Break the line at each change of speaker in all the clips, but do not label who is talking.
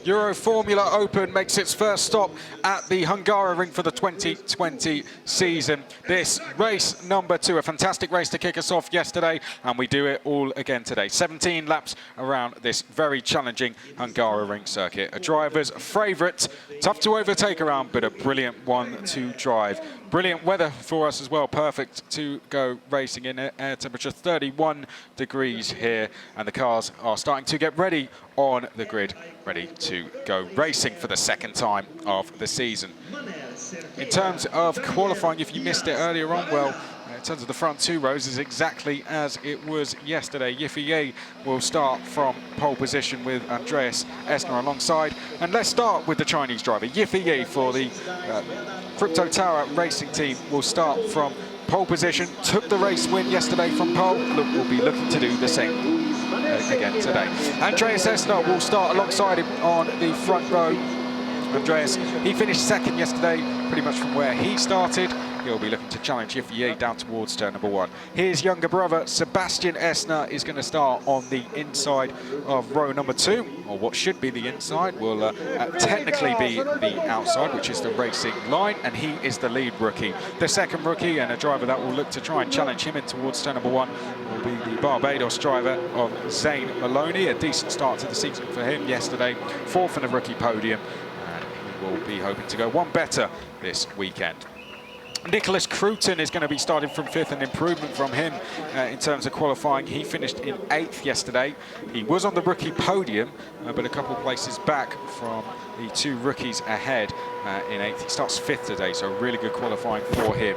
Euroformula Open makes its first stop at the Hungaroring for the 2020 season. This race number 2, a fantastic race to kick us off yesterday, and we do it all again today. 17 laps around this very challenging Hungaroring circuit. A driver's favourite, tough to overtake around, but a brilliant one to drive. Brilliant weather for us as well, perfect to go racing in. Air temperature 31 degrees here, and the cars are starting to get ready on the grid, ready to go racing for the second time of the season. In terms of qualifying, if you missed it earlier on, well, in terms of the front 2 rows, is exactly as it was yesterday. Yiffy will start from pole position with Andreas Essner alongside. And let's start with the Chinese driver. Yiffy for the Crewton Tower racing team will start from pole position. Took the race win yesterday from pole. Will be looking to do the same again today. Andreas Essner will start alongside him on the front row. Andreas, he finished second yesterday, pretty much from where he started. He'll be looking to challenge Yiffy down towards turn number 1. His younger brother, Sebastian Essner, is going to start on the inside of row number 2, or what should be the inside, will technically be the outside, which is the racing line, and he is the lead rookie. The second rookie, and a driver that will look to try and challenge him in towards turn number 1, will be the Barbados driver of Zayn Maloney. A decent start to the season for him yesterday, 4th in the rookie podium, and he will be hoping to go one better this weekend. Nicholas Crewton is going to be starting from 5th, an improvement from him in terms of qualifying. He finished in 8th yesterday. He was on the rookie podium, but a couple of places back from the 2 rookies ahead in 8th. He starts 5th today, so really good qualifying for him.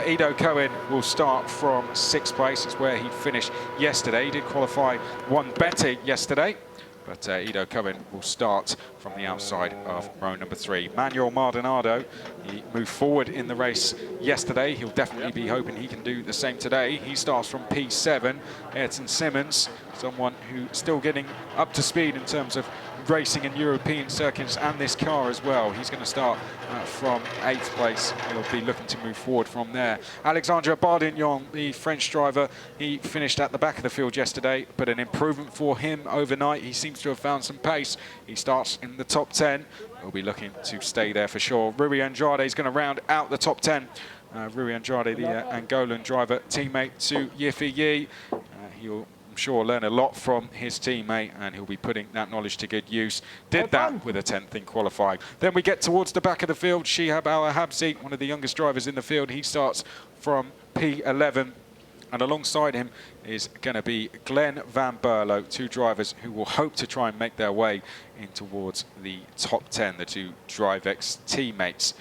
Ido Cohen will start from 6th place. It's where he finished yesterday. He did qualify one better yesterday, but Ido Cohen will start from the outside of row number 3. Manuel Maldonado, he moved forward in the race yesterday. He'll definitely be hoping he can do the same today. He starts from P7. Ayrton Simmons, someone who's still getting up to speed in terms of racing in European circuits and this car as well. He's going to start from 8th place. He'll be looking to move forward from there. Alexandre Bardignon, the French driver, he finished at the back of the field yesterday, but an improvement for him overnight. He seems to have found some pace. He starts in the top 10. He'll be looking to stay there for sure. Rui Andrade is going to round out the top 10. Rui Andrade, the Angolan driver, teammate to Yiffy. He'll sure learn a lot from his teammate, and he'll be putting that knowledge to good use. Did that with a 10th in qualifying. Then we get towards the back of the field. Shihab Al-Habsi, one of the youngest drivers in the field, he starts from P11, and alongside him is going to be Glenn Van Berlo, 2 drivers who will hope to try and make their way in towards the top 10, the 2 DriveX teammates.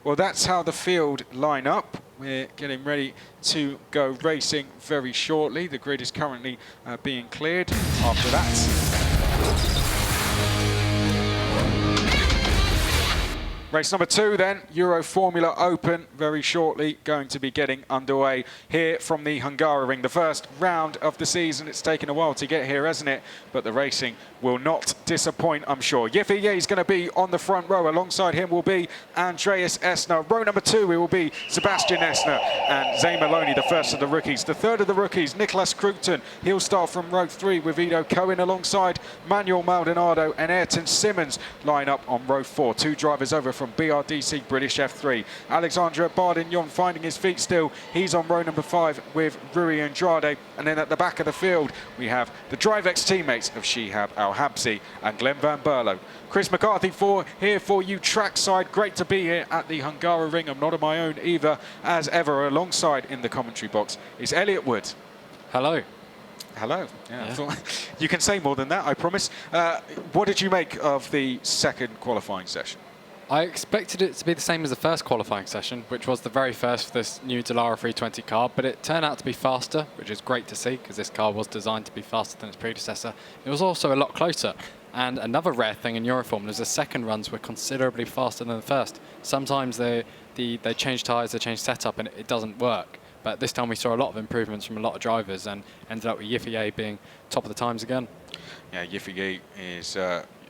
Well, that's how the field line up. We're getting ready to go racing very shortly. The grid is currently being cleared after that. Race number 2 then, Euroformula Open, very shortly going to be getting underway here from the Hungaroring. The first round of the season. It's taken a while to get here, hasn't it? But the racing will not disappoint, I'm sure. Yiffy is going to be on the front row. Alongside him will be Andreas Essner. Row number 2, it will be Sebastian Essner and Zayn Maloney, the first of the rookies. The third of the rookies, Nicholas Crewton. He'll start from row 3 with Ido Cohen alongside Manuel Maldonado and Ayrton Simmons line up on row 4. 2 drivers over from BRDC British F3. Alexandre Bardignon finding his feet still. He's on row number 5 with Rui Andrade. And then at the back of the field, we have the DriveX teammates of Shihab Al-Habsi and Glenn Van Berlo. Chris McCarthy here for you trackside. Great to be here at the Hungaroring. I'm not on my own either, as ever. Alongside in the commentary box is Elliot Wood.
Hello.
Hello. Yeah. You can say more than that, I promise. What did you make of the second qualifying session?
I expected it to be the same as the first qualifying session, which was the very first for this new Dallara 320 car, but it turned out to be faster, which is great to see, because this car was designed to be faster than its predecessor. It was also a lot closer. And another rare thing in Euroformula is the second runs were considerably faster than the first. Sometimes they change tyres, they change setup, and it doesn't work. But this time we saw a lot of improvements from a lot of drivers, and ended up with Yiffy being top of the times again. Yeah,
Yiffy is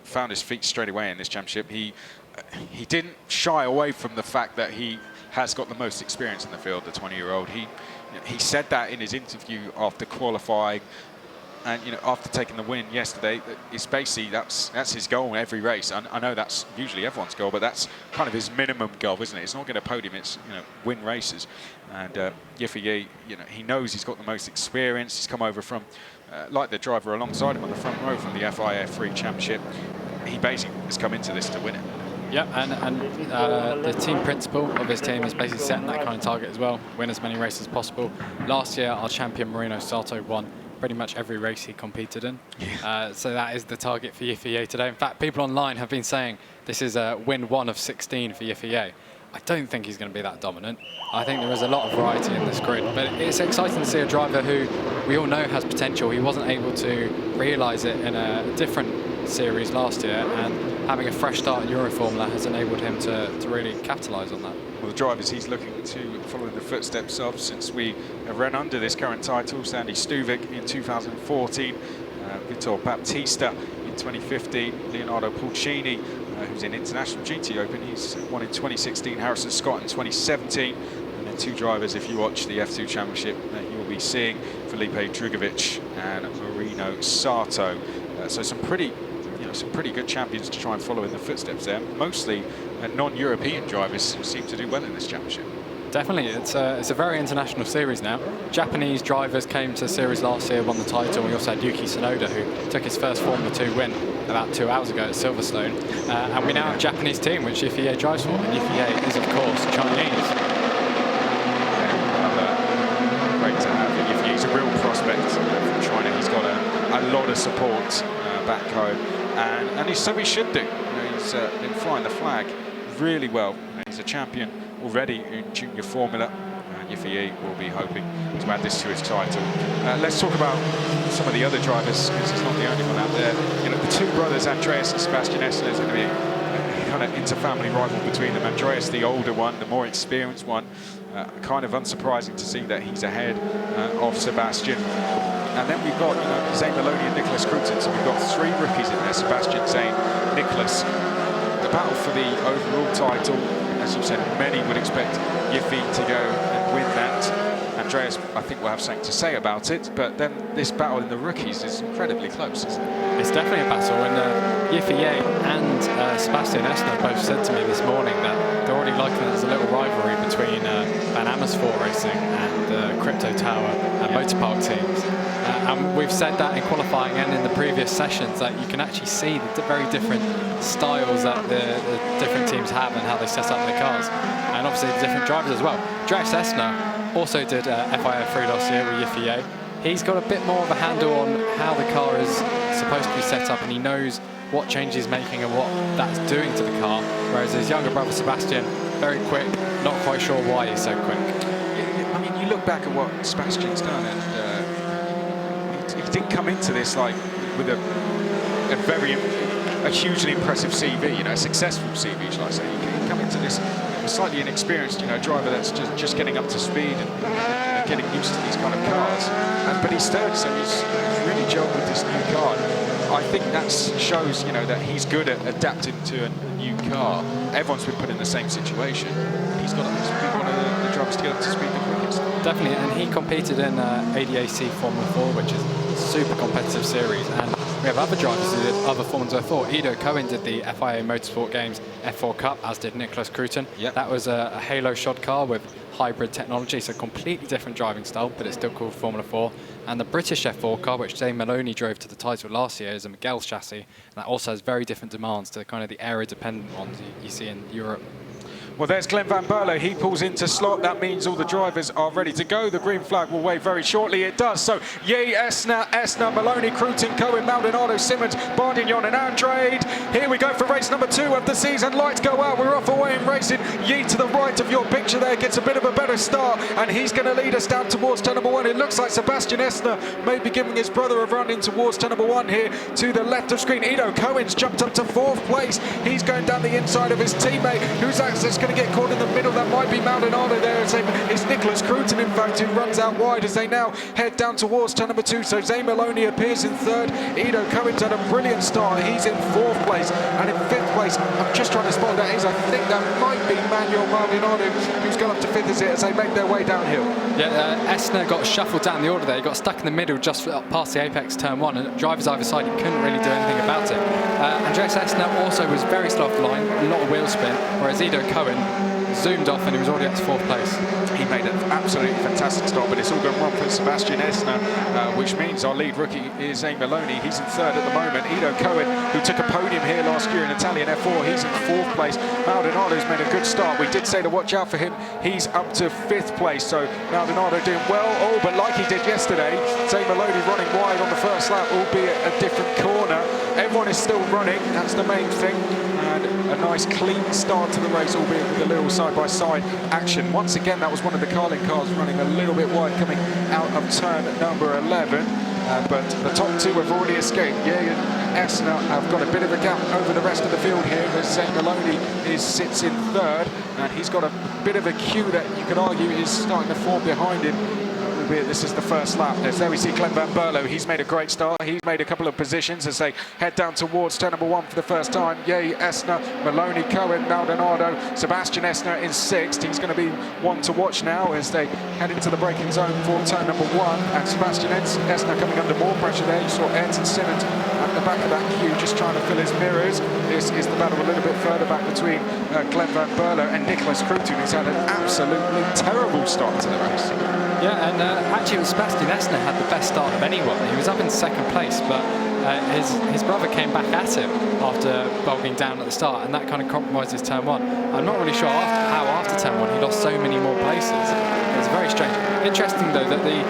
found his feet straight away in this championship. He didn't shy away from the fact that he has got the most experience in the field, the 20-year-old. He said that in his interview after qualifying, And after taking the win yesterday, it's basically that's his goal in every race. I know that's usually everyone's goal, but that's kind of his minimum goal, isn't it? It's not going to podium; it's win races. And Yiffy, he knows he's got the most experience. He's come over from, like the driver alongside him on the front row from the FIA Free Championship. He basically has come into this to win it.
Yeah, and the team principal of his team is basically setting that kind of target as well, win as many races as possible. Last year, our champion Marino Salto won pretty much every race he competed in. So that is the target for Yiffy today. In fact, people online have been saying this is a win 1 of 16 for Yiffy. I don't think he's going to be that dominant. I think there is a lot of variety in this grid, but it's exciting to see a driver who we all know has potential. He wasn't able to realise it in a different series last year, and having a fresh start in Euroformula has enabled him to really capitalise on that.
Well, the drivers he's looking to follow in the footsteps of since we have run under this current title: Sandy Stuvik in 2014, Vitor Baptista in 2015, Leonardo Pulcini, who's in International GT Open. He's won in 2016, Harrison Scott in 2017. And then 2 drivers, if you watch the F2 Championship, you'll be seeing Felipe Drugovic and Marino Sato. So some pretty good champions to try and follow in the footsteps there. Mostly non-European drivers who seem to do well in this championship.
Definitely, it's a very international series now. Japanese drivers came to the series last year, won the title. We also had Yuki Tsunoda, who took his first Formula 2 win about 2 hours ago at Silverstone. And we now have a Japanese team, which Yiffy drives for. And Yiffy is, of course, Chinese.
Great to have Yiffy. He's a real prospect from China. He's got a lot of support back home. And so he should do. He's been flying the flag really well. He's a champion already in junior formula. Yiffy will be hoping to add this to his title. Let's talk about some of the other drivers, because he's not the only one out there. The 2 brothers, Andreas and Sebastian Essner, is going to be a kind of inter-family rival between them. Andreas, the older one, the more experienced one. Kind of unsurprising to see that he's ahead of Sebastian. And then we've got Zayn Maloney and Nicholas Crewton. So we've got 3 rookies in there: Sebastian, Zayn, Nicholas. The battle for the overall title, as you said, many would expect Yiffy to go and win that. Andreas, I think, will have something to say about it, but then this battle in the rookies is incredibly close, isn't it?
It's definitely a battle, and Yiffy and Sebastian Essner both said to me this morning that they're already liking it as a little rivalry between Van Amersfoort Racing and Crypto Tower and Motorpark teams. And we've said that in qualifying and in the previous sessions that you can actually see the very different styles that the different teams have and how they set up their cars, and obviously the different drivers as well. Andreas Essner also did FIA 3 last year with Yiffy. He's got a bit more of a handle on how the car is supposed to be set up, and he knows what change he's making and what that's doing to the car, whereas his younger brother Sebastian, very quick, not quite sure why he's so quick.
I mean, you look back at what Sebastian's done, and he didn't come into this like with a hugely impressive CV, a successful CV, shall I say. He come into this slightly inexperienced, driver that's just getting up to speed and getting used to these kind of cars. But he's third, so he's really gelled with this new car. I think that shows, that he's good at adapting to a new car. Everyone's been put in the same situation. He's been one of the drivers to get up to speed the quickest.
Definitely, and he competed in ADAC Formula 4, which is a super competitive series. And we have other drivers who did other Formula 4. Ido Cohen did the FIA Motorsport Games F4 Cup, as did Nicholas Crewton.
Yep.
That was a Halo shod car with hybrid technology, so completely different driving style, but it's still called Formula 4. And the British F4 car, which Zayn Maloney drove to the title last year, is a Miguel chassis. And that also has very different demands to kind of the area-dependent ones you see in Europe.
Well, there's Glenn Van Berlo. He pulls into slot. That means all the drivers are ready to go. The green flag will wave very shortly. It does. So, Yee, Essner, Maloney, Crewton, Cohen, Maldonado, Simmons, Bardignon and Andrade. Here we go for race number 2 of the season. Lights go out. We're off away in racing. Yee to the right of your picture there gets a bit of a better start, and he's going to lead us down towards turn number 1. It looks like Sebastian Essner may be giving his brother a run in towards turn number 1 here to the left of screen. Ido Cohen's jumped up to 4th place. He's going down the inside of his teammate, who's access going to get caught in the middle. That might be Maldonado there. It's Nicholas Crewton, in fact, who runs out wide as they now head down towards turn number 2. So Zayn Maloney appears in 3rd. Ido Cohen's had a brilliant start. He's in 4th place. And in 5th place, I'm just trying to spot that is, I think that might be Manuel Maldonado, who's gone up to 5th as they make their way downhill.
Yeah, Esner got shuffled down the order there. He got stuck in the middle just past the apex turn 1, and drivers either side, he couldn't really do anything about it. Andreas Esner also was very slow off the line, a lot of wheel spin, whereas Ido Cohen zoomed off and he was already up to 4th place.
He made an absolutely fantastic start, but it's all gone wrong for Sebastian Esner, which means our lead rookie is Zayn Maloney. He's in 3rd at the moment. Ido Cohen, who took a podium here last year in Italian F4, he's in 4th place. Maldonado's made a good start. We did say to watch out for him. He's up to 5th place, so Maldonado doing well. Oh, but like he did yesterday, Zayn Maloney running wide on the first lap, albeit a different corner. Everyone is still running, that's the main thing. And a nice clean start to the race, albeit with a little side-by-side action. Once again, that was one of the Carlin cars running a little bit wide coming out of turn number 11. But the top 2 have already escaped. Yeah, and Esner have got a bit of a gap over the rest of the field here, as Zayn Maloney sits in 3rd, and he's got a bit of a queue that you could argue is starting to form behind him. This is the first lap. There we see Glenn Van Berlo. He's made a great start. He's made a couple of positions as they head down towards turn number 1 for the first time. Yay, Esner, Maloney, Cohen, Maldonado, Sebastian Esner in 6th. He's going to be one to watch now as they head into the braking zone for turn number 1. And Sebastian Esner coming under more pressure there. You saw Ayrton Simmons at the back of that queue just trying to fill his mirrors. This is the battle a little bit further back between Glenn Van Berlo and Nicholas Crewton, who's had an absolutely terrible start to the race.
Yeah, and actually Sebastian Esner had the best start of anyone. He was up in 2nd place, but his brother came back at him after bogging down at the start, and that kind of compromised his turn 1. I'm not really sure how after turn 1 he lost so many more places. It was very strange. Interesting though that the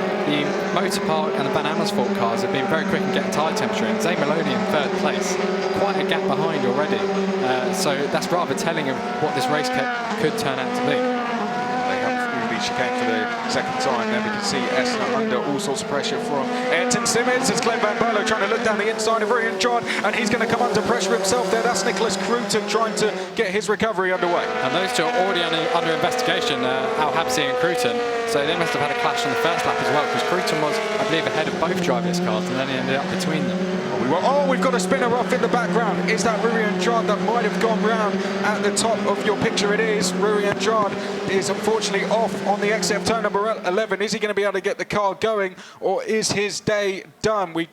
Motor Park and the Van Amersfoort cars have been very quick in getting tyre temperature in. Zayn Maloney in 3rd place, quite a gap behind already. So that's rather telling of what this race could turn out to be.
Chicane for the 2nd time. There we can see Esner under all sorts of pressure from Ayrton Simmons. It's Glenn Van Berlo trying to look down the inside of Ryan John, and he's going to come under pressure himself there. That's Nicholas Crewton trying to get his recovery underway.
And those two are already under investigation, Al Habsi and Crewton. So they must have had a clash on the first lap as well, because Crewton was, I believe, ahead of both drivers' cars, and then he ended up between them.
Oh, we've got a spinner off in the background. Is that Ruri Andrade that might have gone round at the top of your picture? It is. Ruri Andrade is unfortunately off on the exit of turn number 11. Is he going to be able to get the car going, or is his day done? We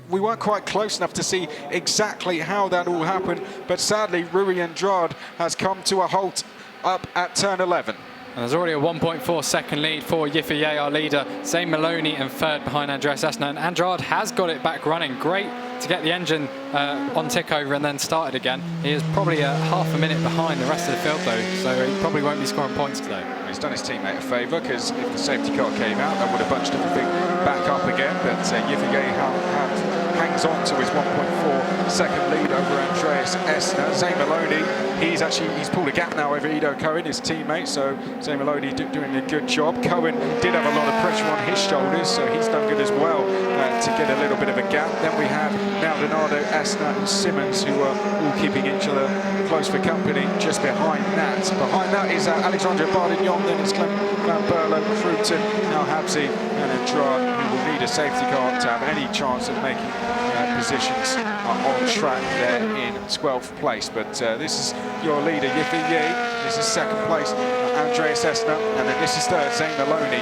weren't quite close enough to see exactly how that all happened, but sadly Ruri Andrade has come to a halt up at turn 11.
And there's already a 1.4 second lead for Yiffy, our leader. Zayn Maloney in 3rd behind Andreas Esner. And Andrade has got it back running. Great to get the engine on tick over and then started again. He is probably half a minute behind the rest of the field though, so he probably won't be scoring points today.
He's done his teammate a favour, because if the safety car came out, that would have bunched everything back up again. But Yiffy hangs on to his 1.4 second lead over Andreas Esner. Zayn Maloney, he's pulled a gap now over Ido Cohen, his teammate, so Zayn Maloney doing a good job. Cohen did have a lot of pressure on his shoulders, so he's done good as well to get a little bit of a gap. Then we have Maldonado, Esner and Simmons, who are all keeping each other close for company just behind that. Behind that is Alexandre Bardignon, then it's Glenn Van Berlo, Crewton, Al Habsi and Andrade, who will need a safety car to have any chance of making positions on track there in 12th place. But this is your leader, Yiffy Ye. This is 2nd place, Andreas Esner, and then this is 3rd, Zayn Maloney,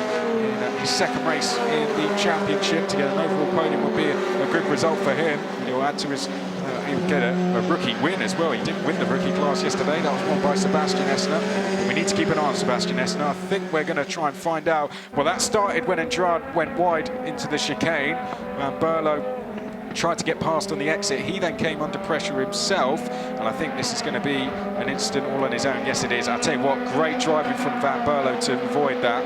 in his 2nd race in the championship. To get an overall podium would be a good result for him. He'll add to his, he'll get a rookie win as well. He didn't win the rookie class yesterday. That was won by Sebastian Esner. We need to keep an eye on Sebastian Esner. I think we're going to try and find out. Well, that started when Andrade went wide into the chicane. Berlo tried to get past on the exit. He then came under pressure himself, and I think this is going to be an incident all on his own. Yes, it is. I'll tell you what, great driving from Van Berlo to avoid that.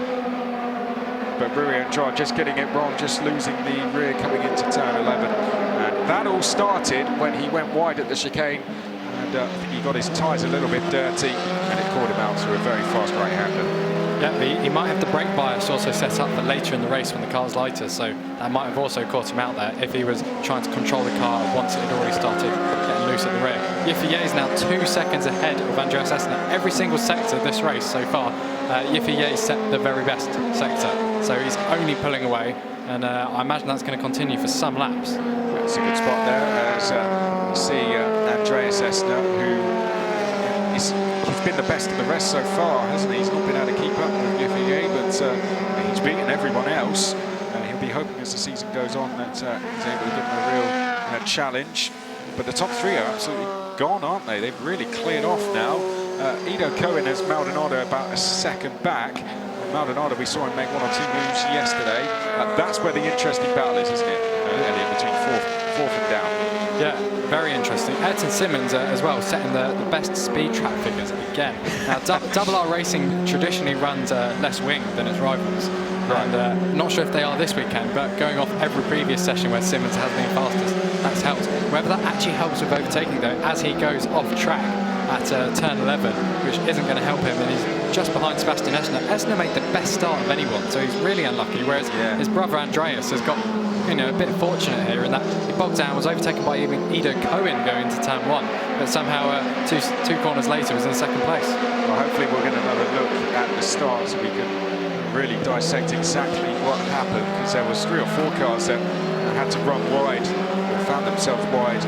But Ruri Andrade just getting it wrong, just losing the rear coming into turn 11. And that all started when he went wide at the chicane, and I think he got his tyres a little bit dirty, and it caught him out to a very fast right-hander.
Yeah, he might have the brake bias also set up for later in the race when the car's lighter, so that might have also caught him out there if he was trying to control the car once it had already started getting loose at the rear. Yiffy is now 2 seconds ahead of Andreas Essner. Every single sector this race so far, Yiffy set the very best sector. So he's only pulling away, and I imagine that's going to continue for some laps.
That's a good spot there, as you see Andreas Essner, who he's been the best of the rest so far, hasn't he? He's not been able to keep up with Yiffy, but he's beaten everyone else. He'll be hoping as the season goes on that he's able to give him a real challenge. But the top three are absolutely gone, aren't they? They've really cleared off now. Ido Cohen has Maldonado about a second back. Maldonado, we saw him make 1 or 2 moves yesterday. That's where the interesting battle is, isn't it, Elliot, between fourth and down?
Yeah, very interesting. Ayrton Simmons as well, setting the best speed trap figures again. Now, Double R Racing traditionally runs less wing than its rivals.
Right.
And not sure if they are this weekend, but going off every previous session where Simmons has been fastest, that's helped. Whether that actually helps with overtaking, though, as he goes off track at turn 11, which isn't going to help him, and he's just behind Sebastian Essner. Essner made the best start of anyone, so he's really unlucky, whereas his brother Andreas has got a bit fortunate here in that he bogged down, was overtaken by even Ido Cohen going into turn 1, but somehow two corners later was in second place.
Well, hopefully we'll get another look at the start so we can really dissect exactly what happened, because there was 3 or 4 cars that had to run wide, or found themselves wide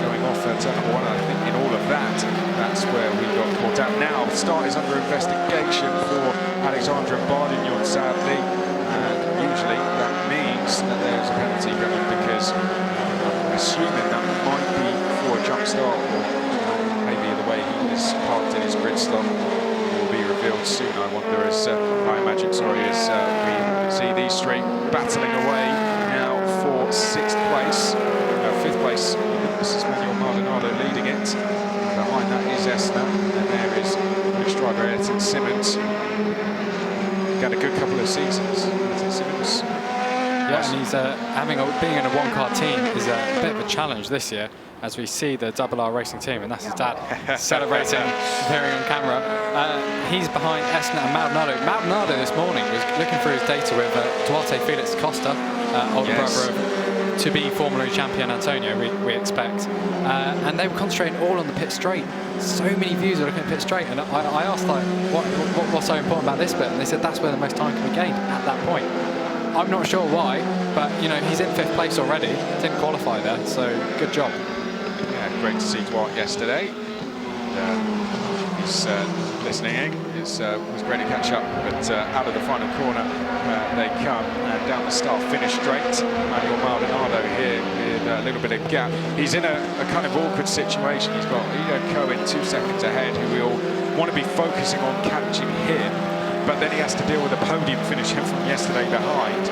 going off at turn 1. I think in all of that, that's where we got caught out. Now, the start is under investigation for Alexandra Bardignon, sadly, and usually that means that there's a penalty coming, because I'm assuming that might be for a jump start, or maybe the way he was parked in his grid slot will be revealed soon, I wonder, as I imagine, as we see these three battling away now for 6th place. 5th place, this is Manuel Maldonado leading it. Behind that is Essner, and there is British driver Ayrton Simmons. Got a good couple of seasons, Ayrton Simmons.
Yeah, and he's being in a one-car team is a bit of a challenge this year, as we see the Double R Racing team, and that's his dad celebrating, appearing on camera. He's behind Essner and Maldonado. Maldonado this morning was looking through his data with Duarte Felix Costa, older brother of to-be Formula E champion Antonio, we expect. And they were concentrating all on the pit straight. So many views are looking at pit straight, and I asked, like, what's so important about this bit? And they said that's where the most time can be gained at that point. I'm not sure why, but he's in 5th place already. Didn't qualify there, so good job.
Yeah, great to see Duarte yesterday. He's listening in. It was great to catch up, but out of the final corner they come, and down the start-finish straight. Manuel Maldonado here with a little bit of gap. He's in a kind of awkward situation. He's got Ido Cohen 2 seconds ahead, who we all want to be focusing on catching him, but then he has to deal with a podium finish from yesterday behind.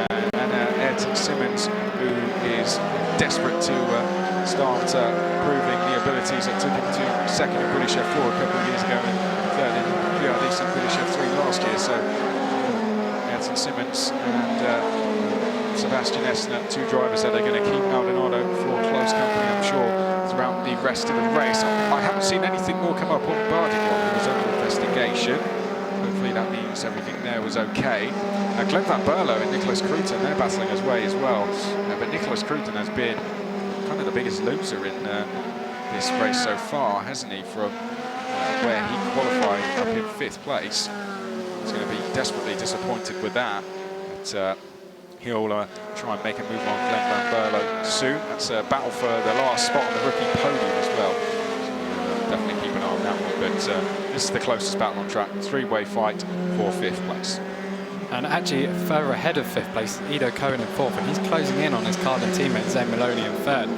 And Ayrton Simmons, who is desperate to start proving the abilities that took him to 2nd in British F4 a couple of years ago and 3rd in PRDC British F3 last year. So Ayrton Simmons and Sebastian Essner, 2 drivers that are going to keep Maldonado for close company, I'm sure, throughout the rest of the race. I haven't seen anything more come up on Bardignon, who was under investigation. Hopefully that means everything there was okay. Glenn Van Berlo and Nicholas Crewton, they're battling his way as well. But Nicholas Crewton has been kind of the biggest loser in this race so far, hasn't he? From where he qualified up in 5th place. He's going to be desperately disappointed with that. But he'll try and make a move on Glenn Van Berlo soon. That's a battle for the last spot on the rookie podium as well. So, definitely keep an eye on that one. But this is the closest battle on track. 3-way fight for 5th place.
And actually further ahead of 5th place, Ido Cohen in 4th, and he's closing in on his Carlin teammate Zayn Maloney in 3rd.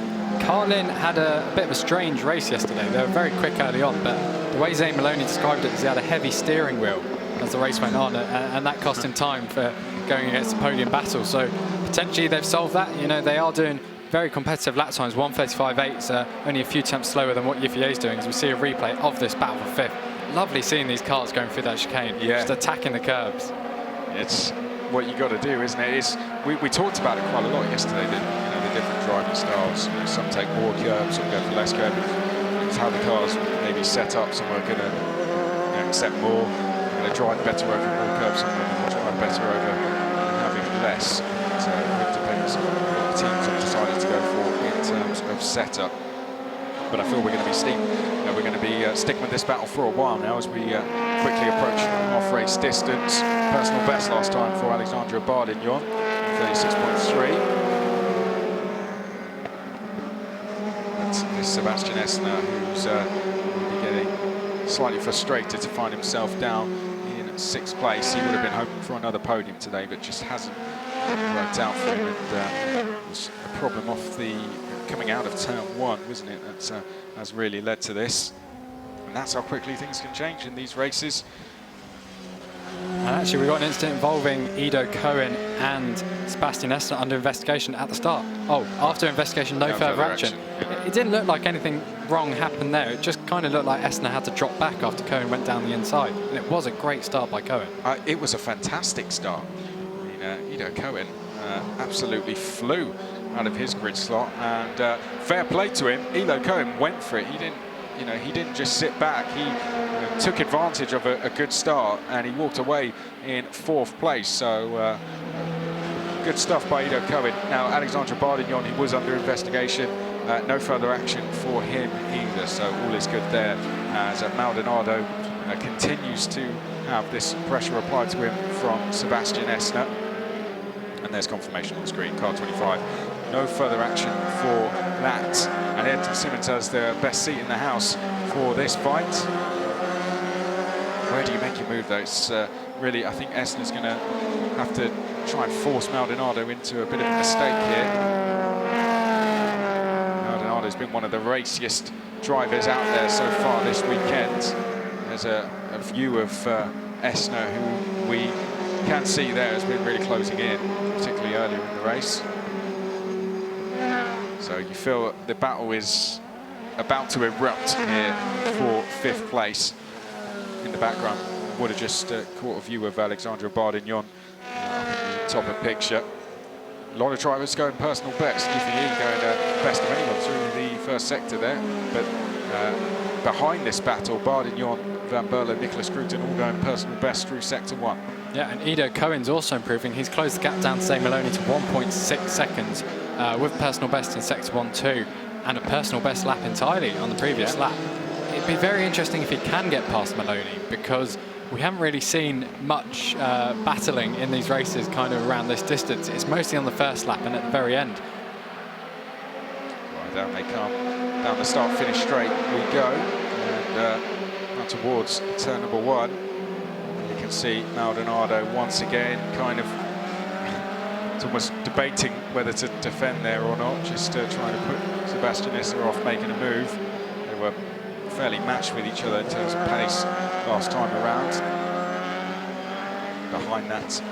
Carlin had a bit of a strange race yesterday. They were very quick early on, but the way Zayn Maloney described it is he had a heavy steering wheel as the race went on, and that cost him time for going against the podium battle. So potentially they've solved that. They are doing very competitive lap times. 1:35.8 is only a few tenths slower than what Yiffy is doing, as we see a replay of this battle for 5th. Lovely seeing these cars going through that chicane, just attacking the curbs. It's
what you got to do, isn't it? We talked about it quite a lot yesterday, the different driving styles. Some take more curbs, some go for less curbs. It's how the cars maybe set up. Some are going to accept more, going to drive better over more curbs, some are going to drive better over having less. So it depends on what the teams have decided to go for in terms of setup. but I feel we're going to be sticking with this battle for a while now as we quickly approach half-race distance. Personal best last time for Alexandra Bardignon, 36.3. It's Sebastian Essner who's going to be getting slightly frustrated to find himself down in 6th place. He would have been hoping for another podium today, but just hasn't worked out for him. And it was a problem off the coming out of turn 1, wasn't it? That has really led to this. And that's how quickly things can change in these races.
And actually, we got an incident involving Ido Cohen and Sebastian Essner under investigation at the start. Oh, after investigation, no further action.
Yeah.
It didn't look like anything wrong happened there. It just kind of looked like Essner had to drop back after Cohen went down the inside. And it was a great start by Cohen.
It was a fantastic start. I mean, Ido Cohen absolutely flew out of his grid slot, and fair play to him. Ido Cohen went for it. He didn't just sit back. He took advantage of a good start, and he walked away in 4th place. So good stuff by Ido Cohen. Now, Alexandra Bardignon, he was under investigation. No further action for him either, so all is good there, as Maldonado continues to have this pressure applied to him from Sebastian Essner. And there's confirmation on screen, car 25. No further action for that. And Ayrton Simmons has the best seat in the house for this fight. Where do you make your move, though? It's really, I think Essner's going to have to try and force Maldonado into a bit of a mistake here. Maldonado's been one of the raciest drivers out there so far this weekend. There's a view of Essner, who we can see there has been really closing in, particularly earlier in the race. So you feel the battle is about to erupt here for 5th place. In the background, would have just caught a view of Alexandra Bardignon top of picture. A lot of drivers going personal best. Yiffy going best of anyone through the first sector there. But behind this battle, Bardignon, Van Berlo, Nicholas Crewton all going personal best through sector 1.
Yeah, and Ido Cohen's also improving. He's closed the gap down to Zayn Maloney to 1.6 seconds with personal best in sector 1-2 and a personal best lap entirely on the previous lap. It'd be very interesting if he can get past Maloney, because we haven't really seen much battling in these races kind of around this distance. It's mostly on the first lap and at the very end.
Right, down they come. Down the start-finish straight we go. And on towards turn number 1. You can see Maldonado once again kind of it's almost debating whether to defend there or not, just trying to put Sebastian Essner off making a move. They were fairly matched with each other in terms of pace last time around. Behind that,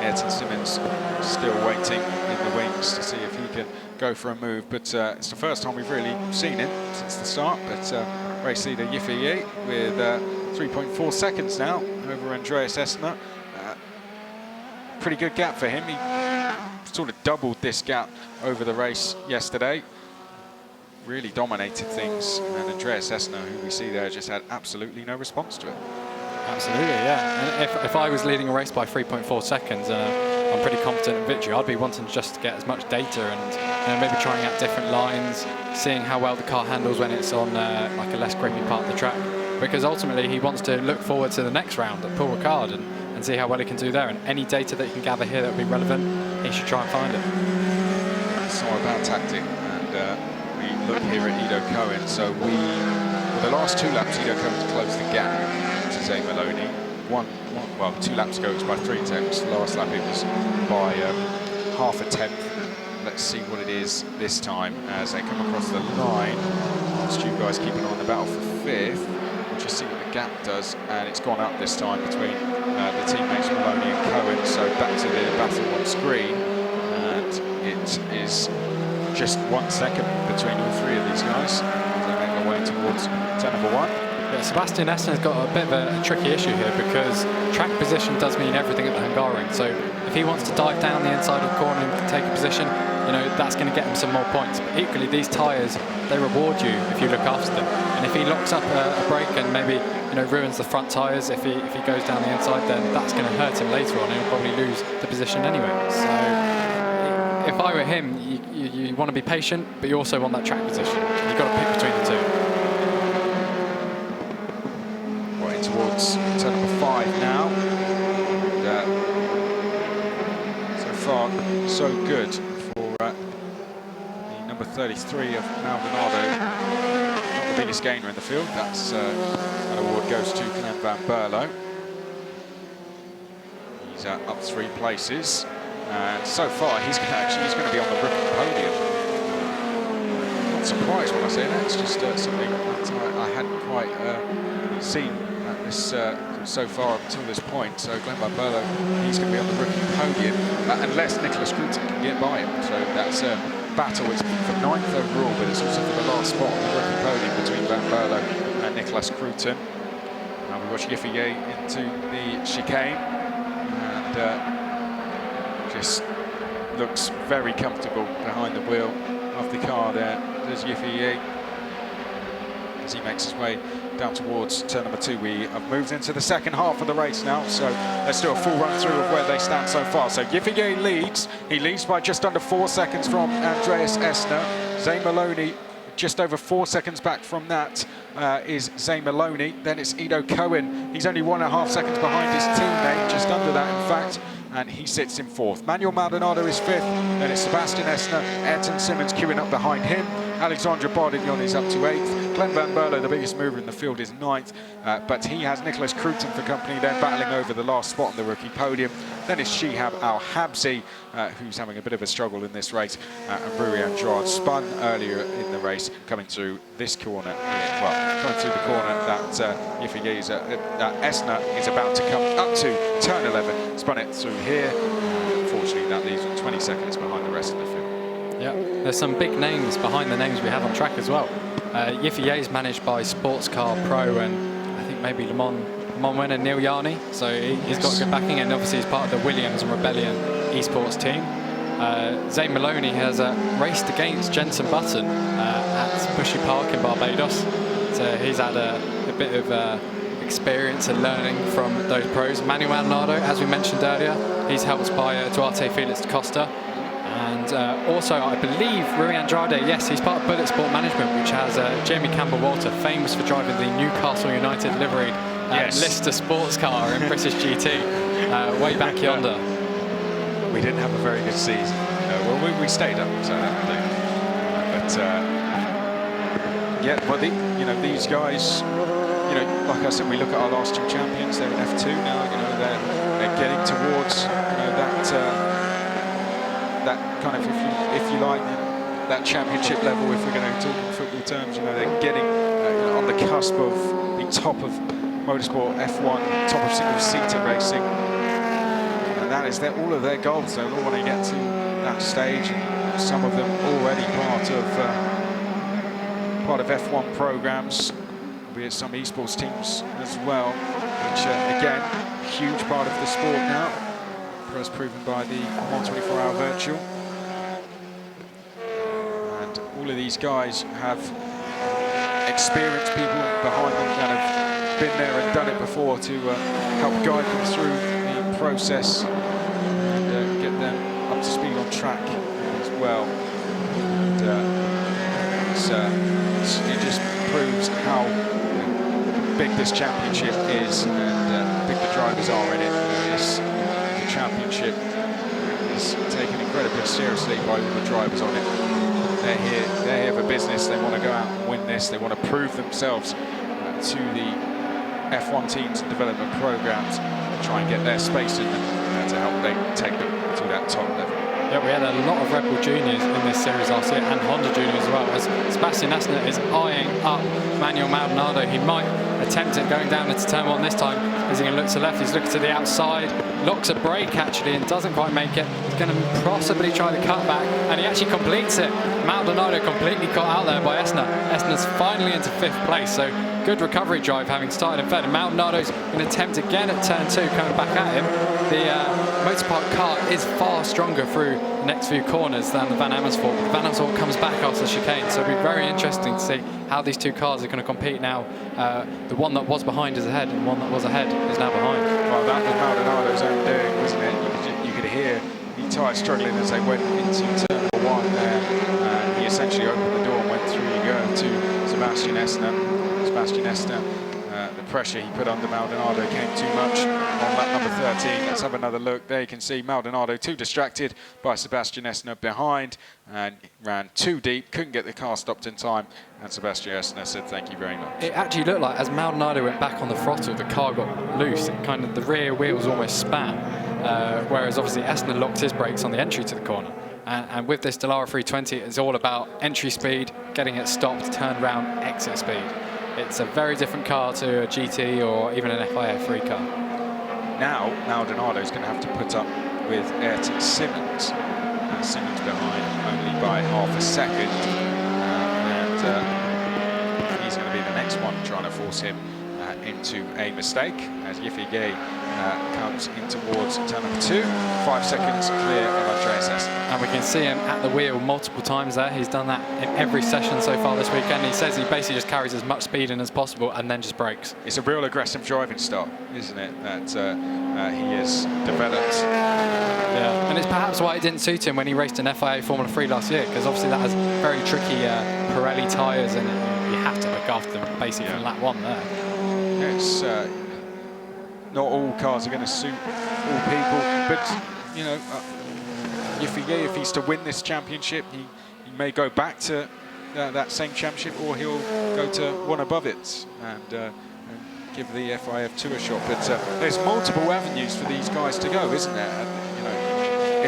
Ayrton Simmons still waiting in the wings to see if he can go for a move, but it's the first time we've really seen him since the start. But race leader Yiffy with 3.4 seconds now over Andreas Essner. Pretty good gap for him. He sort of doubled this gap over the race yesterday. Really dominated things, and Andreas Essner, who we see there, just had absolutely no response to it.
Absolutely, yeah. And if I was leading a race by 3.4 seconds, I'm pretty confident in victory. I'd be wanting just to get as much data and maybe trying out different lines, seeing how well the car handles when it's on like a less grippy part of the track. Because ultimately he wants to look forward to the next round at Paul Ricard and see how well he can do there. And any data that he can gather here that would be relevant, he should try and find it.
It's all about tactic, and we look here at Ido Cohen. So for the last 2 laps, Ido Cohen's closed the gap to Zayn Maloney. Well, 2 laps ago it was by 3 tenths. Last lap it was by half a tenth. Let's see what it is this time as they come across the line. Whilst you guys keep an eye on the battle for 5th, we'll just see what the gap does, and it's gone up this time between the teammates Maloney and Cohen. So back to the battle on screen, and it is just 1 second between all 3 of these guys as they make their way towards turn number 1.
Yeah, Sebastian Essner's got a bit of a tricky issue here, because track position does mean everything at the Hungaroring. So if he wants to dive down the inside of the corner and take a position, that's going to get him some more points. But equally, these tyres, they reward you if you look after them. And if he locks up a brake and maybe ruins the front tyres, if he goes down the inside, then that's going to hurt him later on, and he'll probably lose the position anyway. So if I were him, you want to be patient, but you also want that track position. You've got to pick between the two.
so good for the number 33 of Maldonado. Not the biggest gainer in the field. That's that award goes to Glenn Van Berlo. He's up 3 places, and so far he's going to be on the rookie podium. Not surprised when I say that. It's just something that I hadn't quite seen at this so far up until this point. So Glenn Van Berlo, he's going to be on the rookie podium unless Nicholas Crewton can get by him. So that's a battle. It's for 9th overall, but it's also for the last spot on the rookie podium between Van Berlo and Nicholas Crewton. Now we watch Yiffy into the chicane. Just looks very comfortable behind the wheel of the car there. There's Yiffy as he makes his way down towards turn number 2. We have moved into the second half of the race now, so let's do a full run through of where they stand so far. So Yiffy leads. He leads by just under 4 seconds from Andreas Essner. Zayn Maloney just over 4 seconds back from that is Zayn Maloney. Then it's Ido Cohen. He's only 1.5 seconds behind his teammate, just under that in fact, and he sits in 4th. Manuel Maldonado is 5th. Then it's Sebastian Essner, Ayrton Simmons queuing up behind him. Alexandre Bardignon is up to 8th. Glenn Van Berlo, the biggest mover in the field, is 9th, but he has Nicholas Crewton for company. They're battling over the last spot on the rookie podium. Then it's Shihab Al-Habsi, who's having a bit of a struggle in this race, and Rui Andrade spun earlier in the race, coming through this corner here. Well, coming through the corner that Essner is about to come up to turn 11, spun it through here. Unfortunately, that leaves him 20 seconds behind the rest of the field.
Yeah, there's some big names behind the names we have on track as well. Yiffy is managed by Sports Car Pro and I think maybe Le Mans winner Neil Yarney, so he's got good backing, and obviously he's part of the Williams and Rebellion esports team. Zayn Maloney has raced against Jenson Button at Bushy Park in Barbados, so he's had a bit of experience and learning from those pros. Manuel Maldonado, as we mentioned earlier, he's helped by Duarte Felix da Costa. And also, I believe, Rui Andrade, yes, he's part of Bullet Sport Management, which has Jamie Campbell-Walter, famous for driving the Newcastle United liveried Lister sports car in British GT, way back yonder.
We didn't have a very good season. Well, we stayed up, so but yeah, but these guys, like I said, we look at our last 2 champions. They're in F2 now. They're getting towards that kind of, if you like, that championship level. If we're going to talk in football terms, they're getting on the cusp of the top of motorsport F1, top of single-seater racing, and that is all of their goals. They all want to get to that stage, and some of them already part of F1 programs, albeit some esports teams as well, which again, huge part of the sport now, as proven by the 124-hour virtual. And all of these guys have experienced people behind them that have been there and done it before to help guide them through the process and get them up to speed on track as well. And it just proves how big this championship is and how big the drivers are in it. The championship is taken incredibly seriously by all the drivers on it. They're here for business. They want to go out and win this. They want to prove themselves to the F1 teams and development programs and try and get their space in them to help they take them to that top level.
Yeah, we had a lot of Red Bull Juniors in this series last year, and Honda Juniors as well, as Sebastian Essner is eyeing up Manuel Maldonado. He might attempt it going down into turn 1 this time. Is he going to look to the left? He's looking to the outside, locks a brake actually and doesn't quite make it. He's going to possibly try the cutback, and he actually completes it. Maldonado completely caught out there by Essner. Essner's finally into 5th place, so good recovery drive having started in 3rd. And Maldonado's going to attempt again at turn 2, coming back at him. The Motorpark car is far stronger through the next few corners than the Van Amersfoort. The Van Amersfoort comes back after the chicane, so it'll be very interesting to see how these 2 cars are going to compete now. The one that was behind is ahead, and the one that was ahead is now behind.
Well, that was Maldonado's own doing, wasn't it? You could hear the tyres struggling as they went into turn 1 there. He essentially opened the door and went through to Sebastian Essner. Sebastian Essner the pressure he put under Maldonado came too much on lap number 13. Let's have another look. There you can see Maldonado too distracted by Sebastian Esner behind and ran too deep, couldn't get the car stopped in time, and Sebastian Esner said thank you very much.
It actually looked like as Maldonado went back on the throttle, the car got loose. It kind of, the rear wheels almost span, whereas obviously Esner locked his brakes on the entry to the corner. And with this Dallara 320, it's all about entry speed, getting it stopped, turn round, exit speed. It's a very different car to a GT or even an FIA3 car.
Now, Maldonado's going to have to put up with Ayrton Simmons. Simmons behind only by half a second. And he's going to be the next one trying to force him into a mistake as Yiffy Gay comes in towards turn number 2. 5 seconds clear of Andreas Esner.
And we can see him at the wheel multiple times there. He's done that in every session so far this weekend. He says he basically just carries as much speed in as possible and then just brakes.
It's a real aggressive driving style, isn't it, that he has developed.
Yeah, and it's perhaps why it didn't suit him when he raced in FIA Formula 3 last year, because obviously that has very tricky Pirelli tyres and you have to look after them basically from lap 1 there.
It's not all cars are going to suit all people, but you know, if he's to win this championship, he may go back to that same championship, or he'll go to one above it and give the FIF2 a shot. But there's multiple avenues for these guys to go, isn't there? And, you know,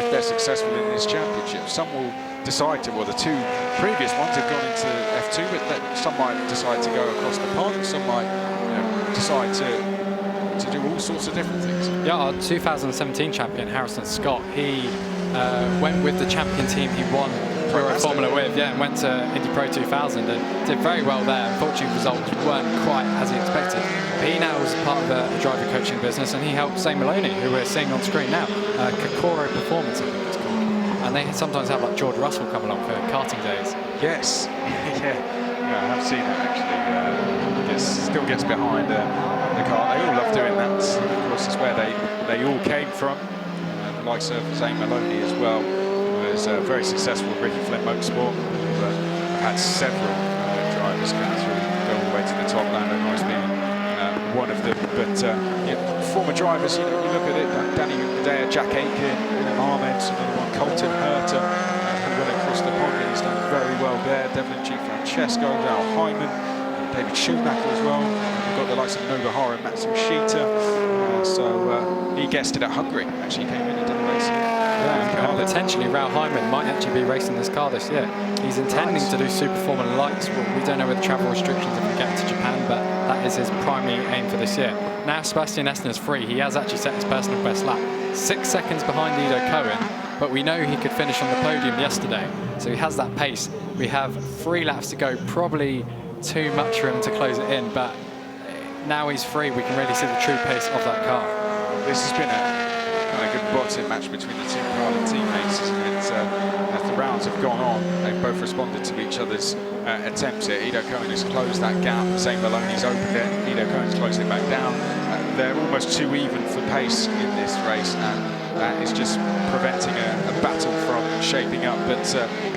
if they're successful in this championship, some will decide to. Well, the 2 previous ones have gone into F2, but some might decide to go across the pond. Some might, decide to do all sorts of different things.
Yeah, our 2017 champion Harrison Scott, he went with the champion team he won Euroformula with, and went to Indy Pro 2000 and did very well there. Unfortunately, results weren't quite as he expected. But he now is part of a driver coaching business, and he helped Zayn Maloney, who we're seeing on screen now, Kokoro Performance, I think it's called. And they sometimes have like George Russell come along for karting days.
Yes, yeah, I have seen that actually. Still gets behind the car. They all love doing that. Of course, it's where they all came from. The likes of Zayn Maloney as well, who was very successful with Ricky Flynn Motorsport. I've had several drivers come through, go all the way to the top. Lando Norris being one of them. But former drivers, you look at it, Danny Medea, Jack Aiken, Ahmed, another one, Colton Herter, who went across the pond, and he's done very well there. Devlin G. Francesco, Al Hyman, David Schumacher as well. We've got the likes of Nobuharu and Matsu Shita. So he guested at Hungary. Actually came in and did a race.
And potentially Raul Hyman might actually be racing this car this year. He's intending to do Super Formula Lights. We don't know with the travel restrictions if we get to Japan, but that is his primary aim for this year. Now Sebastian Esner's free. He has actually set his personal best lap. 6 seconds behind Ido Cohen, but we know he could finish on the podium yesterday. So he has that pace. We have 3 laps to go, probably too much for him to close it in, but now he's free, we can really see the true pace of that car.
This has been a kind of good boxing match between the 2 Carlin teammates, isn't it? As the rounds have gone on, they've both responded to each other's attempts here. Ido Cohen has closed that gap, Zayn Maloney's opened it, Ido Cohen's closed it back down. They're almost too even for pace in this race, and that is just preventing a battle from shaping up. But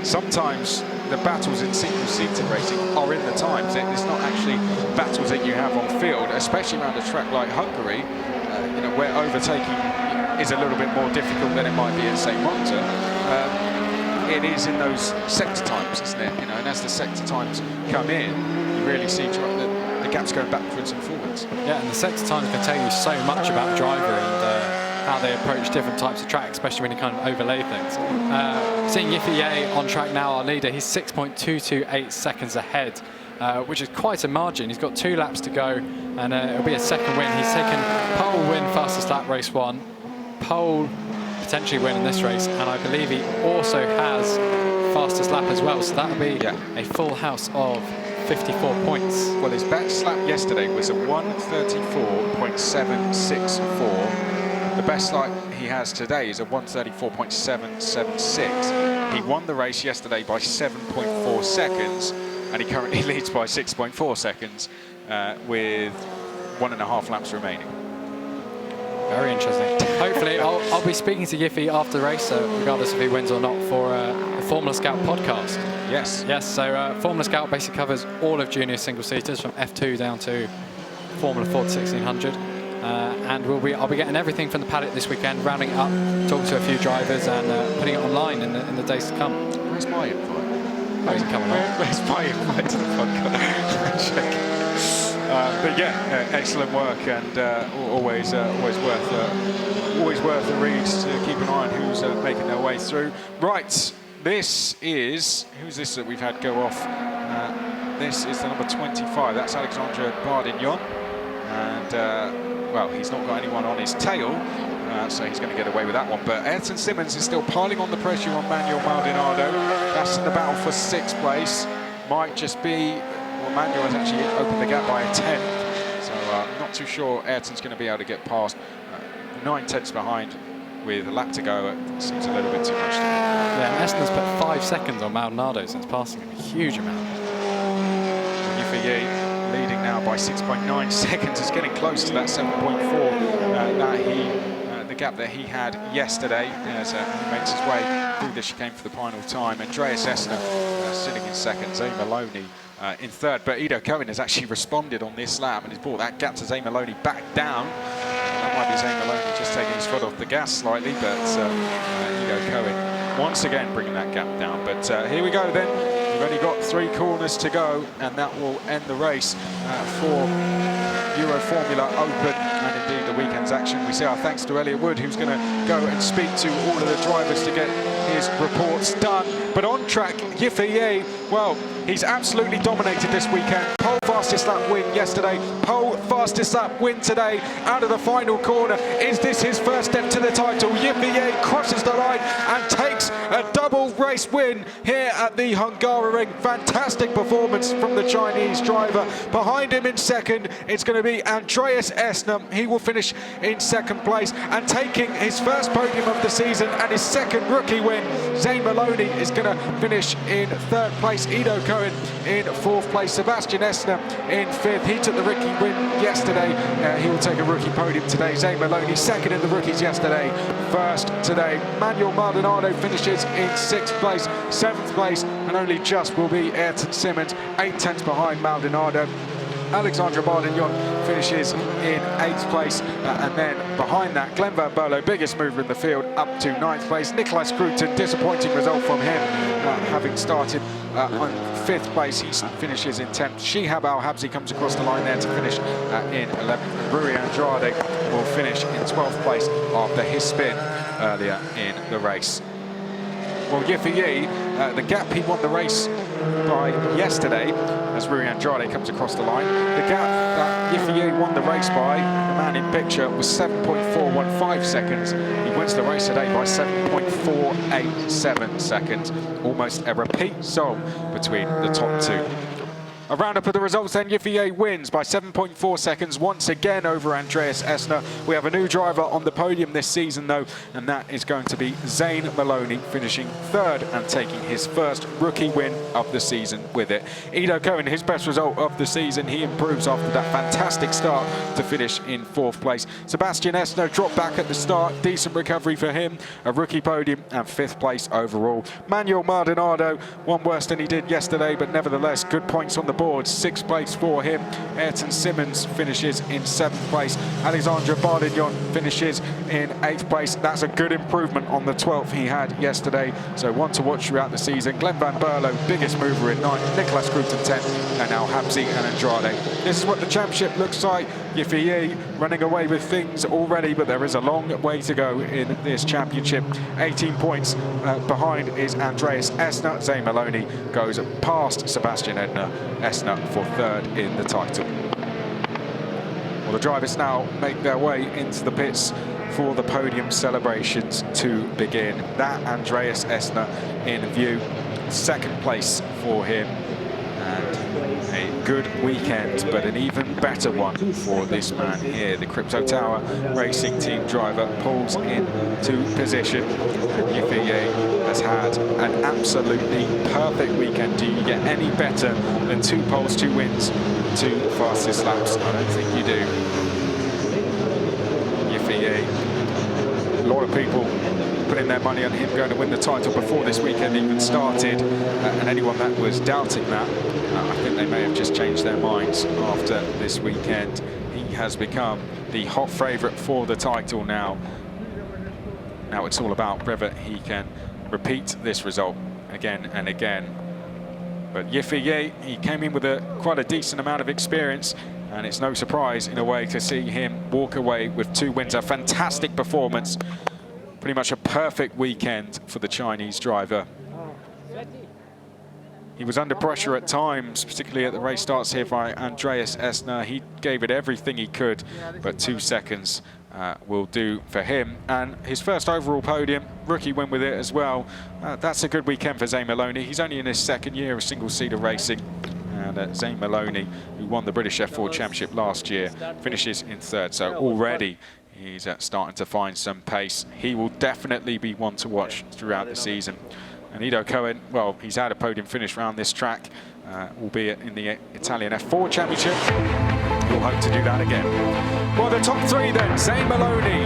sometimes the battles in single-seater racing are in the times. It's not actually battles that you have on field, especially around a track like Hungary, where overtaking is a little bit more difficult than it might be at St. Monza. It is in those sector times, isn't it? And as the sector times come in, you really see the gaps going backwards and forwards.
Yeah, and the sector times can tell you so much about the driver and how they approach different types of track, especially when you kind of overlay things. Seeing Yiffy on track now, our leader, he's 6.228 seconds ahead, which is quite a margin. He's got 2 laps to go, and it'll be a second win. He's taken pole win, fastest lap, race 1, pole potentially win in this race, and I believe he also has fastest lap as well, so that'll be a full house of 54 points.
Well, his best lap yesterday was a 1:34.764. The best lap he has today is a 1:34.776. He won the race yesterday by 7.4 seconds, and he currently leads by 6.4 seconds with 1.5 laps remaining.
Very interesting. Hopefully, I'll be speaking to Yiffy after the race, regardless if he wins or not, for a Formula Scout podcast.
Yes.
Yes, so Formula Scout basically covers all of junior single-seaters from F2 down to Formula Ford 1600. And I'll be getting everything from the paddock this weekend, rounding it up, talking to a few drivers and putting it online in the days to come.
Where's my invite?
Oh, he's coming on.
Where's my invite to the podcast? But yeah, excellent work, and always worth a read to keep an eye on who's making their way through. Right, this is who's this that we've had go off? This is the number 25. That's Alexandre Bardignon, and well, he's not got anyone on his tail, so he's going to get away with that one. But Ayrton Simmons is still piling on the pressure on Manuel Maldonado. That's in the battle for 6th place. Might just be. Manuel has actually opened the gap by a 10th, so I'm not too sure Ayrton's going to be able to get past. 9 tenths behind with a lap to go. It seems a little bit too much to me.
Yeah, Esna's put 5 seconds on Maldonado since passing him, a huge amount.
Yifei leading now by 6.9 seconds, is getting close to that 7.4 the gap that he had yesterday as he makes his way through the chicane for the final time. Andreas Esna sitting in 2nd, Zayn Maloney in 3rd, but Ido Cohen has actually responded on this lap and he's brought that gap to Zayn Maloney back down. That might be Zayn Maloney just taking his foot off the gas slightly, but Ido Cohen once again bringing that gap down. But here we go then. We've only got 3 corners to go, and that will end the race for Euroformula Open and indeed the weekend's action. We say our thanks to Elliot Wood, who's going to go and speak to all of the drivers to get his reports done. But on track, Yifei, well, he's absolutely dominated this weekend. Pole fastest lap win yesterday, pole fastest lap win today, out of the final corner. Is this his first step to the title? Yifei crosses the line and takes a double race win here at the Hungaroring. Fantastic performance from the Chinese driver. Behind him in 2nd, it's going to be Andreas Esna. He will finish in 2nd place, and taking his first podium of the season and his 2nd rookie win, Zayn Maloney is going to finish in 3rd place. Ido Cohen in 4th place. Sebastian Esna in 5th. He took the rookie win yesterday. He will take a rookie podium today. Zayn Maloney 2nd in the rookies yesterday, 1st today. Manuel Maldonado finishes in 6th place. 7th place, and only just will be Ayrton Simmons, 8 tenths behind Maldonado. Alexandre Bardignon finishes in 8th place, and then behind that, Glenn Van Berlo, biggest mover in the field, up to 9th place. Nicolas Crewton, disappointing result from him, having started on 5th place. He finishes in 10th. Shihab Al-Habsi comes across the line there to finish in 11th. Rui Andrade will finish in 12th place after his spin earlier in the race. Well, Yifei, the gap he won the race by yesterday, as Rui Andrade comes across the line, the gap that Yifei won the race by, the man in picture, was 7.415 seconds. He wins the race today by 7.487 seconds. Almost a repeat song between the top 2. A roundup of the results then. Yifei wins by 7.4 seconds once again over Andreas Esna. We have a new driver on the podium this season though, and that is going to be Zayn Maloney, finishing 3rd and taking his first rookie win of the season with it. Ido Cohen, his best result of the season. He improves after that fantastic start to finish in 4th place. Sebastian Esna dropped back at the start. Decent recovery for him. A rookie podium and 5th place overall. Manuel Maldonado, one worse than he did yesterday, but nevertheless good points on the board. 6th place for him. Ayrton Simmons finishes in 7th place. Alexandre Bardignon finishes in 8th place. That's a good improvement on the 12th he had yesterday, so one to watch throughout the season. Glenn Van Berlo, biggest mover in 9th. Nicolas Crewton 10th, and now Habsi and Andrade. This is what the championship looks like. Yifei running away with things already, but there is a long way to go in this championship. 18 points behind is Andreas Esna. Zayn Maloney goes past Sebastian Esna for 3rd in the title. Well, the drivers now make their way into the pits for the podium celebrations to begin. That Andreas Esna in view, 2nd place for him. And a good weekend, but an even better one for this man here. The Crypto Tower Racing Team driver pulls into position. Yifei has had an absolutely perfect weekend. Do you get any better than 2 poles, 2 wins, 2 fastest laps? I don't think you do. Yifei, a lot of people putting their money on him going to win the title before this weekend even started, and anyone that was doubting that, I think they may have just changed their minds after this weekend. has become the hot favourite for the title now. Now it's all about whether he can repeat this result again and again. But Yifei, he came in with quite a decent amount of experience, and it's no surprise in a way to see him walk away with 2 wins. A fantastic performance, pretty much a perfect weekend for the Chinese driver. He was under pressure at times, particularly at the race starts here by Andreas Essner. He gave it everything he could, but 2 seconds will do for him. And his first overall podium, rookie win with it as well. That's a good weekend for Zayn Maloney. He's only in his 2nd year of single-seater racing. And Zayn Maloney, who won the British F4 Championship last year, finishes in 3rd. So already he's starting to find some pace. He will definitely be one to watch throughout the season. And Ido Cohen, well, he's had a podium finish around this track, albeit in the Italian F4 Championship. We'll hope to do that again. Well, the top 3 then. Zayn Maloney,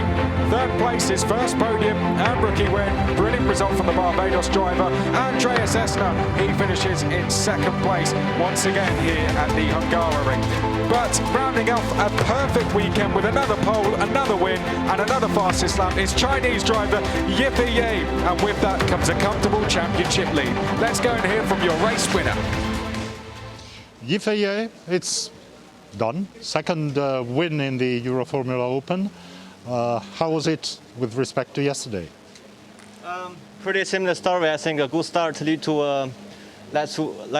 3rd place, his first podium and rookie win. Brilliant result from the Barbados driver. Andreas Essner, he finishes in 2nd place once again here at the Hungaroring. But rounding off a perfect weekend with another pole, another win and another fastest lap is Chinese driver Yifei, and with that comes a comfortable championship lead. Let's go and hear from your race winner.
Yifei, it's done. 2nd win in the Euroformula Open. How was it with respect to yesterday?
Pretty similar story. I think a good start lead to a light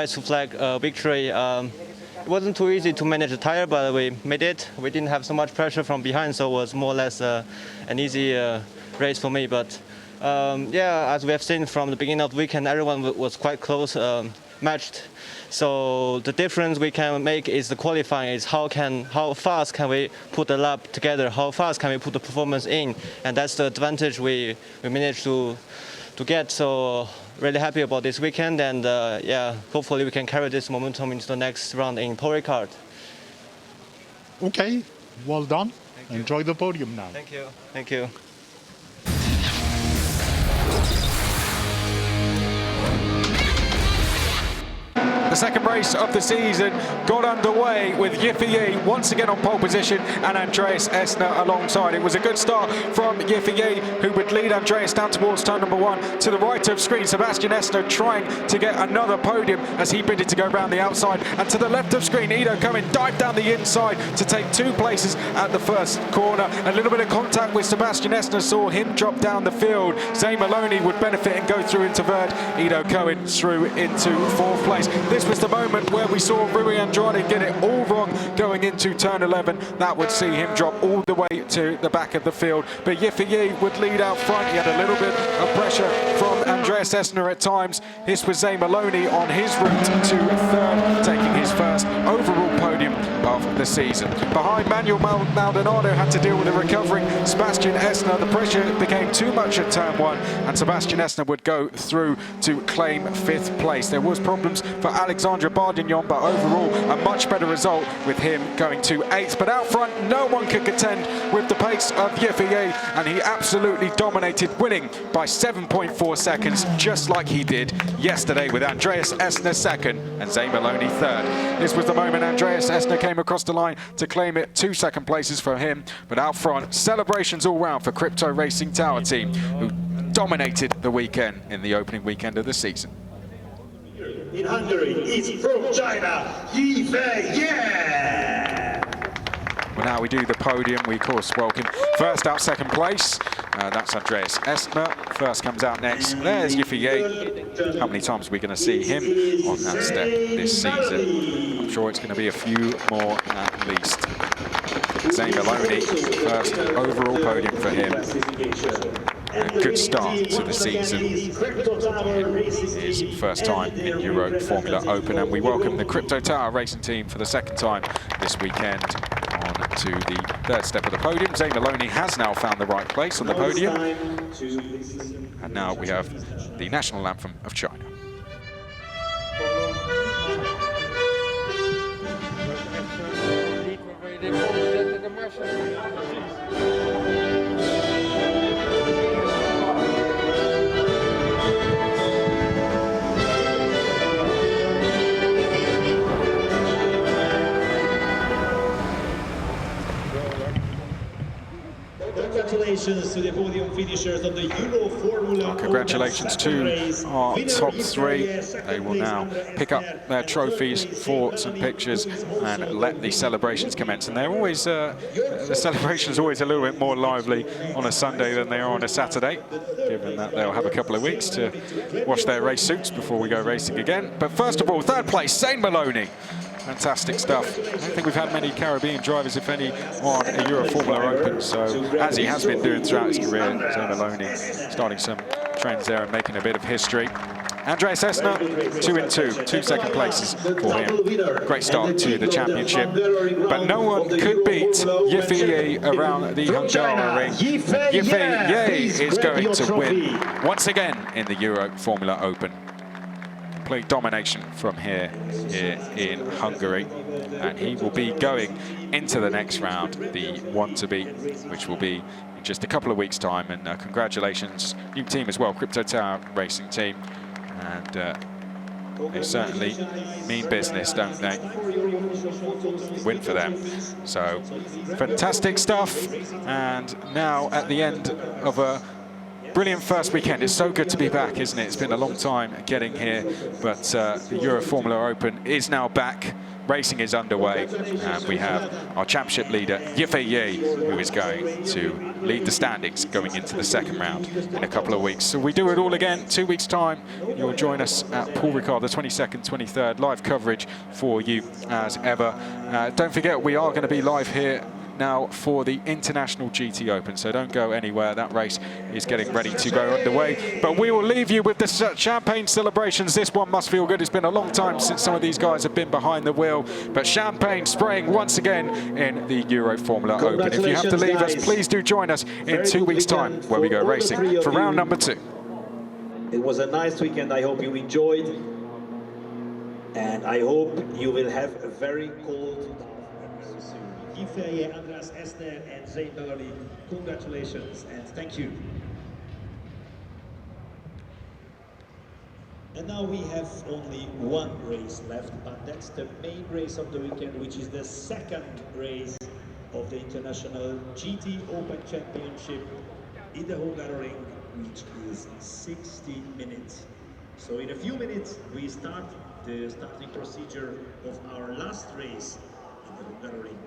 to flag victory. It wasn't too easy to manage the tire, but we made it. We didn't have so much pressure from behind, so it was more or less an easy race for me. But yeah, as we have seen from the beginning of the weekend, everyone was quite close, matched. So the difference we can make is the qualifying, is how fast can we put the lap together, how fast can we put the performance in, and that's the advantage we managed to get. So really happy about this weekend, and yeah, hopefully we can carry this momentum into the next round in Paul Ricard.
Okay, well done. Enjoy the podium now.
Thank you. Thank you.
The second race of the season got underway with Yifei once again on pole position and Andreas Essner alongside. It was a good start from Yifei, who would lead Andreas down towards turn number 1. To the right of screen, Sebastian Essner trying to get another podium as he bidded to go round the outside. And to the left of screen, Ido Cohen dived down the inside to take 2 places at the first corner. A little bit of contact with Sebastian Essner saw him drop down the field. Zayn Maloney would benefit and go through into 3rd. Ido Cohen through into 4th place. This was the moment where we saw Rui Andrade get it all wrong going into turn 11. That would see him drop all the way to the back of the field. But Yifei would lead out front. He had a little bit of pressure from Andreas Essner at times. This was Zayn Maloney on his route to 3rd, taking his first overall podium of the season. Behind, Manuel Maldonado had to deal with a recovering Sebastian Essner. The pressure became too much at turn 1, and Sebastian Essner would go through to claim 5th place. There was problems for Alexandre Bardignon, but overall a much better result with him going to 8th. But out front, no one could contend with the pace of Yifei, and he absolutely dominated, winning by 7.4 seconds, just like he did yesterday with Andreas Essner 2nd and Zayn Maloney 3rd. This was the moment Andreas Essner came across the line to claim it. 2 second places for him, but out front, celebrations all round for Crypto Racing Tower team, who dominated the weekend in the opening weekend of the season.
In Hungary, it's from China, Yifei.
Well, now we do the podium. We, of course, welcome first out, 2nd place. That's Andreas Essner. First comes out next. There's Yifei. How many times are we going to see him on that step this season? I'm sure it's going to be a few more at least. Zayn Maloney, first overall podium for him. A good start to the season. His first time in Euroformula Open, and we welcome the Crypto Tower racing team for the 2nd time this weekend on to the 3rd step of the podium. Zayn Maloney has now found the right place on the podium, and now we have the national anthem of China.
Congratulations to the podium finishers of the Euroformula.
Congratulations to our top three. They will now pick up their trophies for some pictures and let the celebrations commence. And they're always, the celebration's always a little bit more lively on a Sunday than they are on a Saturday, given that they'll have a couple of weeks to wash their race suits before we go racing again. But first of all, third place, Zayn Maloney. Fantastic stuff. I don't think we've had many Caribbean drivers, if any, on a Euroformula Open. So, as he has been doing throughout his career, Zayn Maloney starting some trends there and making a bit of history. Andreas Essner, 2 and 2, 2 second places for him. Great start to the championship. But no one could beat Yiffy around the Hungaroring. Yiffy is going to win once again in the Euroformula Open. Complete domination from here in Hungary, and he will be going into the next round, the one to beat, which will be in just a couple of weeks' time. And congratulations, new team as well, Crypto Tower Racing team, and they certainly mean business, don't they? Win for them. So fantastic stuff, and now at the end of a brilliant first weekend. It's so good to be back, isn't it? It's been a long time getting here, but the Euroformula Open is now back. Racing is underway, and we have our championship leader, Yiffy, who is going to lead the standings going into the second round in a couple of weeks. So we do it all again, 2 weeks' time. You'll join us at Paul Ricard, the 22nd, 23rd, live coverage for you as ever. Don't forget, we are going to be live here now for the International GT Open, so don't go anywhere. That race is getting ready to go underway, but we will leave you with the champagne celebrations. This one must feel good. It's been a long time since some of these guys have been behind the wheel, but champagne spraying once again in the Euroformula Open. If you have to leave us, please do join us in 2 weeks' time where we go racing for round number 2.
It was a nice weekend. I hope you enjoyed, and I hope you will have a very cold Yiffy, Andreas Essner, and Zayn Maloney. Congratulations and thank you. And now we have only one race left, but that's the main race of the weekend, which is the second race of the International GT Open Championship in the Hungaroring, which is 60 minutes. So in a few minutes, we start the starting procedure of our last race in the Hungaroring.